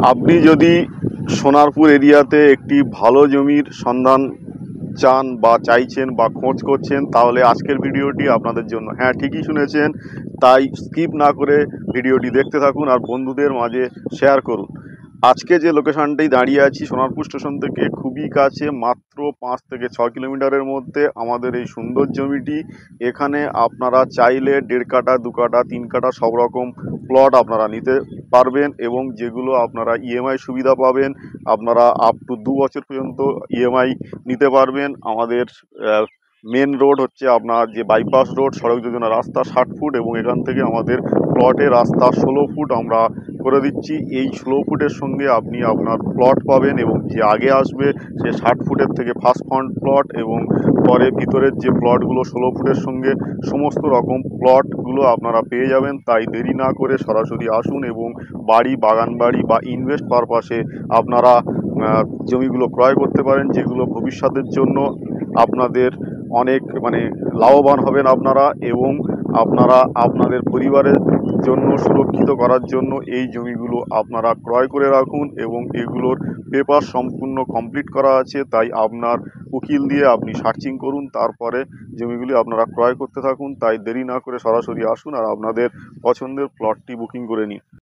আপনি যদি সোনারপুর এরিয়াতে একটি ভালো জমির সন্ধান চান বা চাইছেন বা খোঁজ করছেন, তাহলে আজকের ভিডিওটি আপনাদের জন্য। হ্যাঁ, ঠিকই শুনেছেন। তাই স্কিপ না করে ভিডিওটি দেখতে থাকুন আর বন্ধুদের মাঝে শেয়ার করুন। আজকে যে লোকেশনটাই দাঁড়িয়ে আছি, সোনারপুর স্টেশন থেকে খুবই কাছে, মাত্র 5 থেকে 6 কিলোমিটারের মধ্যে আমাদের এই সুন্দর জমিটি। এখানে আপনারা চাইলে 1.5 কাঠা, 2 কাঠা, 3 কাঠা সব রকম প্লট আপনারা নিতে পারবেন এবং যেগুলো আপনারা ইএমআই সুবিধা পাবেন। আপনারা আপ টু 2 বছর পর্যন্ত ইএমআই নিতে পারবেন। আমাদের মেন রোড হচ্ছে আপনার যে বাইপাস রোড, সড়ক যোজনা রাস্তা 60 ফুট এবং এখান থেকে আমাদের প্লটের রাস্তা 16 ফুট আমরা করে দিচ্ছি। এই 16 ফুটের সঙ্গে আপনি আপনার প্লট পাবেন এবং যে আগে আসবে সে 60 ফুটের থেকে ফার্স্ট ফ্রন্ট প্লট এবং পরে ভিতরের যে প্লটগুলো 16 ফুটের সঙ্গে সমস্ত রকম প্লটগুলো আপনারা পেয়ে যাবেন। তাই দেরি না করে সরাসরি আসুন এবং বাড়ি, বাগান বাড়ি বা ইনভেস্ট পারপাসে আপনারা জমিগুলো ক্রয় করতে পারেন, যেগুলো ভবিষ্যতের জন্য আপনাদের অনেক লাভবান হবেন আপনারা এবং আপনারা আপনাদের পরিবারের জন্য সুরক্ষিত করার জন্য এই জমিগুলো আপনারা ক্রয় করে রাখুন এবং এগুলোর পেপার সম্পূর্ণ কমপ্লিট করা আছে। তাই আপনার উকিল দিয়ে আপনি সার্চিং করুন, তারপরে জমিগুলি আপনারা ক্রয় করতে থাকুন। তাই দেরি না করে সরাসরি আসুন আর আপনাদের পছন্দের প্লটটি বুকিং করে নিন।